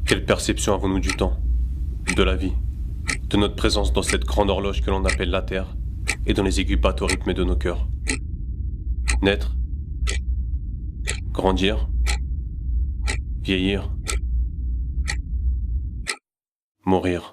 Quelle perception avons-nous du temps, de la vie, de notre présence dans cette grande horloge que l'on appelle la Terre et dont les aiguilles battent au rythme de nos cœurs? Naître, grandir, vieillir, mourir.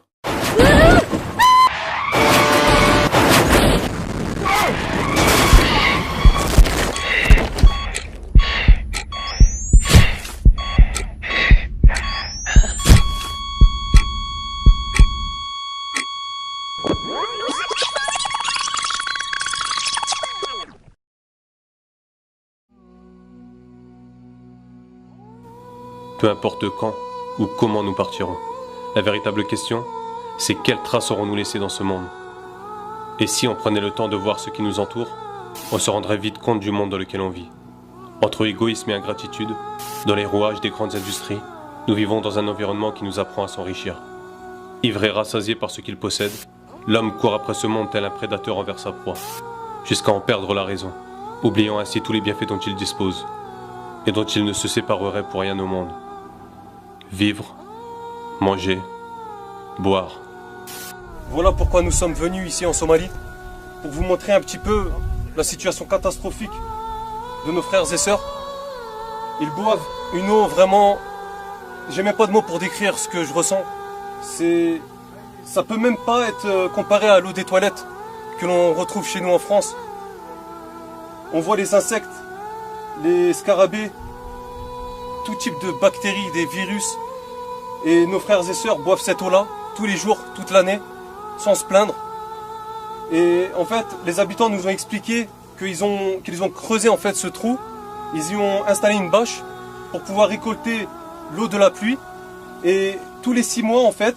Peu importe quand ou comment nous partirons, la véritable question, c'est quelle trace aurons-nous laissée dans ce monde? Et si on prenait le temps de voir ce qui nous entoure, on se rendrait vite compte du monde dans lequel on vit. Entre égoïsme et ingratitude, dans les rouages des grandes industries, nous vivons dans un environnement qui nous apprend à s'enrichir. Ivre et rassasié par ce qu'il possède, l'homme court après ce monde tel un prédateur envers sa proie, jusqu'à en perdre la raison, oubliant ainsi tous les bienfaits dont il dispose, et dont il ne se séparerait pour rien au monde. Vivre, manger, boire. Voilà pourquoi nous sommes venus ici en Somalie, pour vous montrer un petit peu la situation catastrophique de nos frères et sœurs. Ils boivent une eau vraiment... J'ai même pas de mots pour décrire ce que je ressens. Ça peut même pas être comparé à l'eau des toilettes que l'on retrouve chez nous en France. On voit les insectes, les scarabées, tout type de bactéries, des virus. Et nos frères et sœurs boivent cette eau-là tous les jours, toute l'année, sans se plaindre. Et en fait, les habitants nous ont expliqué qu'ils ont creusé en fait ce trou. Ils y ont installé une bâche pour pouvoir récolter l'eau de la pluie. Et tous les 6 mois, en fait,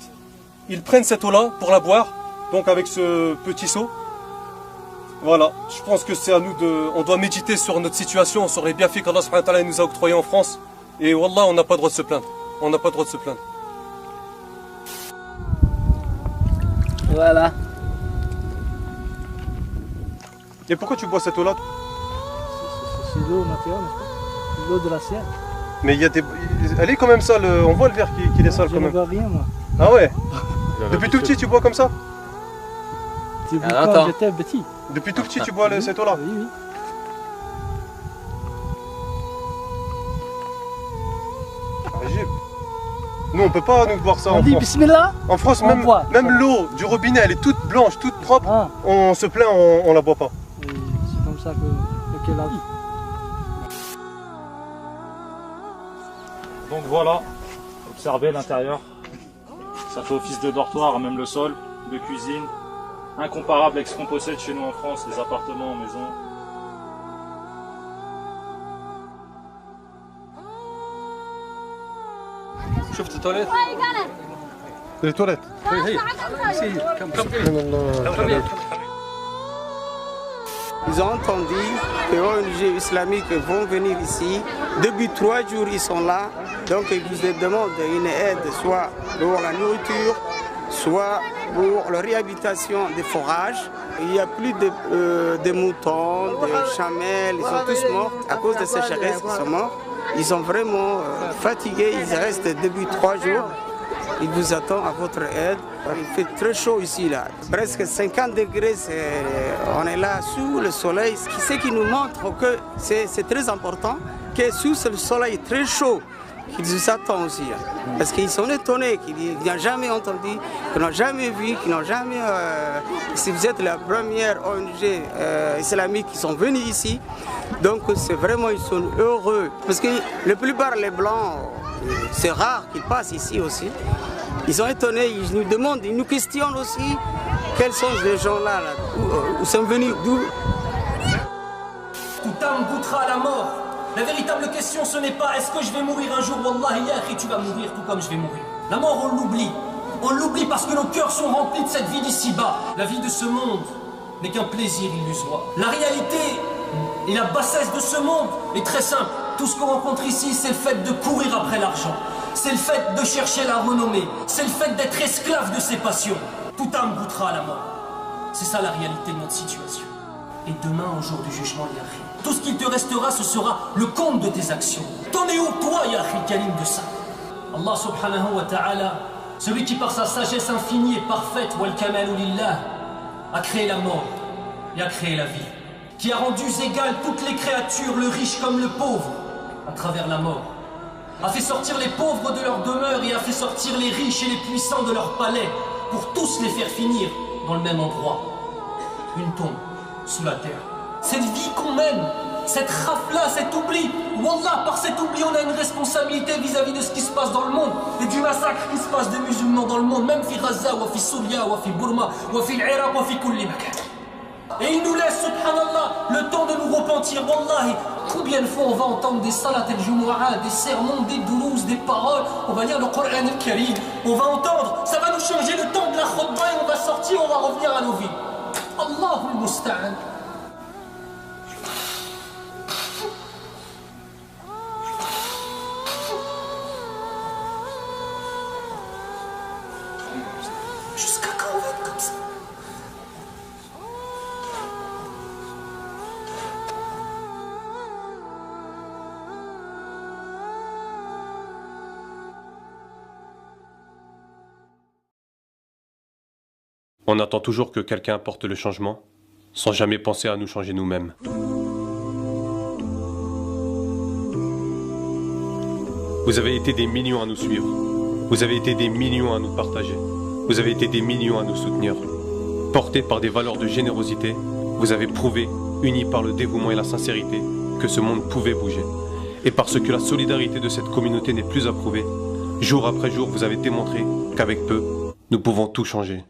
ils prennent cette eau-là pour la boire, donc avec ce petit seau. Voilà, je pense que c'est à nous on doit méditer sur notre situation, sur les bienfaits qu'Allah subhanahu wa ta'ala nous a octroyés en France. Et wallah, on n'a pas le droit de se plaindre. On n'a pas le droit de se plaindre. Voilà. Et pourquoi tu bois cette eau-là? C'est l'eau naturelle, n'est-ce pas? L'eau de la Sienne. Mais il y a des... Elle est quand même sale, on voit le verre qu'il est sale quand même. Je ne vois rien, moi. Ah ouais? Depuis tout petit, tu bois comme ça? Depuis quand j'étais petit. Depuis tout petit, tu bois cette eau-là? Oui, oui. Nous on peut pas nous boire ça on en dit France. Bismillah. En France même l'eau du robinet elle est toute blanche, toute propre. Ah. On se plaint, on la boit pas. C'est comme ça que la vie. Donc voilà, observez l'intérieur. Ça fait office de dortoir, même le sol, de cuisine. Incomparable avec ce qu'on possède chez nous en France, les appartements en maison. شفت التواليت؟ les toilettes. Ils ont entendu que les ONG islamiques vont venir ici. Depuis 3 jours, ils sont là. Donc, ils vous demandent une aide, soit pour la nourriture, soit pour la réhabilitation des forages. Il n'y a plus de moutons, de chamelles, ils sont tous morts à cause de ces sécheresses qui sont morts. Ils sont vraiment fatigués, ils restent depuis 3 jours. Ils vous attendent à votre aide. Il fait très chaud ici, là. Presque 50 degrés, on est là sous le soleil. Ce qui nous montre que c'est très important, que sous le soleil très chaud, qu'ils nous attendent aussi. Parce qu'ils sont étonnés, qu'ils n'ont jamais entendu, qu'ils n'ont jamais vu, qu'ils n'ont jamais... si vous êtes la première ONG islamique qui sont venus ici, donc c'est vraiment, ils sont heureux. Parce que la plupart des Blancs, c'est rare qu'ils passent ici aussi. Ils sont étonnés, ils nous demandent, ils nous questionnent aussi, quels sont ces gens-là, où sont venus, d'où? Tout âme goûtera à la mort. La véritable question, ce n'est pas est-ce que je vais mourir un jour, Wallah, ya akhi, tu vas mourir tout comme je vais mourir. La mort, on l'oublie. On l'oublie parce que nos cœurs sont remplis de cette vie d'ici-bas. La vie de ce monde n'est qu'un plaisir illusoire. La réalité et la bassesse de ce monde est très simple. Tout ce qu'on rencontre ici, c'est le fait de courir après l'argent. C'est le fait de chercher la renommée. C'est le fait d'être esclave de ses passions. Tout âme goûtera à la mort. C'est ça la réalité de notre situation. Et demain, au jour du jugement, ya akhi, tout ce qu'il te restera, ce sera le compte de tes actions. T'en es où, toi, ya akhi, Kalim, de ça? Allah subhanahu wa ta'ala, celui qui par sa sagesse infinie et parfaite, wal kamalu lillah, a créé la mort et a créé la vie, qui a rendu égales toutes les créatures, le riche comme le pauvre, à travers la mort, a fait sortir les pauvres de leur demeure et a fait sortir les riches et les puissants de leur palais, pour tous les faire finir dans le même endroit, une tombe sous la terre. Cette vie qu'on mène, cette rafle-là, cet oubli, wallah, par cet oubli on a une responsabilité vis-à-vis de ce qui se passe dans le monde et du massacre qui se passe des musulmans dans le monde, même fi Gaza, ou fi Souria, ou fi Burma, ou fi l'Iraq, ou fi kulli makan. Et il nous laisse, subhanallah, le temps de nous repentir, wallahi. Combien de fois on va entendre des salat al-jumu'ah, des sermons, des doulouz, des paroles, on va lire le Coran al-Karim, on va entendre, ça va nous changer le temps de la khutbah et on va sortir, on va revenir à nos vies. Allahul musta'an. Jusqu'à quand on va être comme ça? On attend toujours que quelqu'un apporte le changement, sans jamais penser à nous changer nous-mêmes. Vous avez été des millions à nous suivre. Vous avez été des millions à nous partager. Vous avez été des millions à nous soutenir. Portés par des valeurs de générosité, vous avez prouvé, unis par le dévouement et la sincérité, que ce monde pouvait bouger. Et parce que la solidarité de cette communauté n'est plus à prouver, jour après jour, vous avez démontré qu'avec peu, nous pouvons tout changer.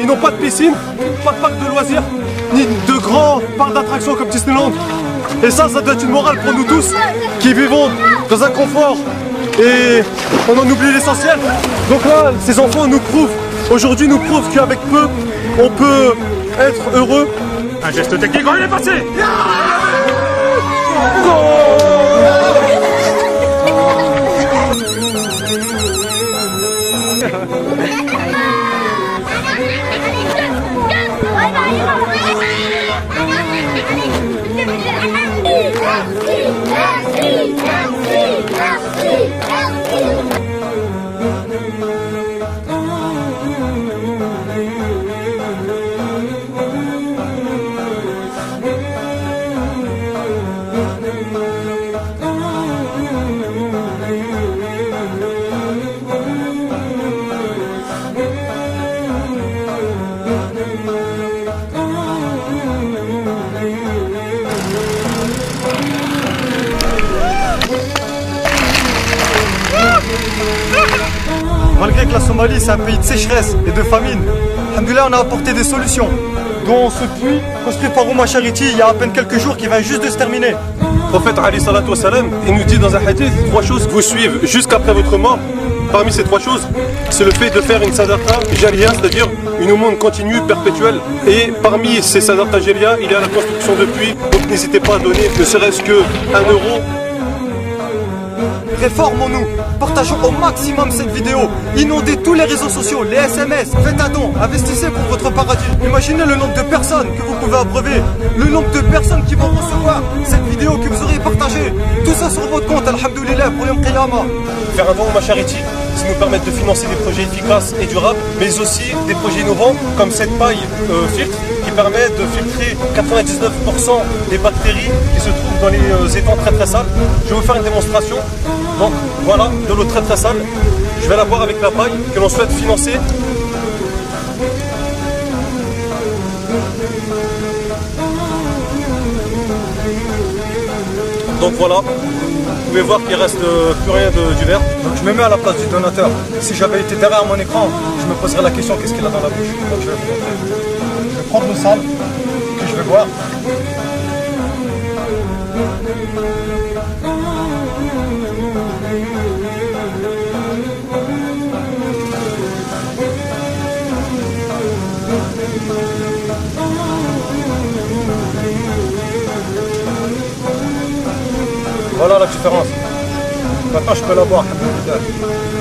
Ils n'ont pas de piscine, pas de parc de loisirs, ni de grands parcs d'attractions comme Disneyland. Et ça doit être une morale pour nous tous qui vivons dans un confort et on en oublie l'essentiel. Donc là, ces enfants aujourd'hui nous prouvent qu'avec peu, on peut être heureux. Un geste technique, on est passé. Malgré que la Somalie c'est un pays de sécheresse et de famine, alhamdoulilah, on a apporté des solutions, dont ce puits construit par Ouma Charity il y a à peine quelques jours qui vient juste de se terminer. Le prophète Ali salatu wassalam, il nous dit dans un hadith 3 choses vous suivent jusqu'après votre mort. Parmi ces 3 choses, c'est le fait de faire une sadaqa jariya, c'est-à-dire une aumône continue, perpétuelle. Et parmi ces sadaqa jariya, il y a la construction de puits, donc n'hésitez pas à donner ne serait-ce que 1 euro. Réformons-nous, partageons au maximum cette vidéo, inondez tous les réseaux sociaux, les SMS, faites un don, investissez pour votre paradis. Imaginez le nombre de personnes que vous pouvez abreuver, le nombre de personnes qui vont recevoir cette vidéo que vous aurez partagée. Tout ça sur votre compte, alhamdoulilah, pour Yom Qiyamah. Faire un don à Charity, ça nous permet de financer des projets efficaces et durables, mais aussi des projets innovants comme cette paille filtre qui permet de filtrer 99% des bactéries qui se trouvent dans les étangs très très sales. Je vais vous faire une démonstration. Donc voilà, de l'eau très très sale. Je vais la boire avec la paille que l'on souhaite financer. Donc voilà, vous pouvez voir qu'il reste plus rien du verre. Donc je me mets à la place du donateur. Si j'avais été derrière mon écran, je me poserais la question qu'est-ce qu'il a dans la bouche. Donc je vais prendre le sable, puis je vais boire. Voilà la différence. Maintenant je peux la boire. Alhamdoulilah.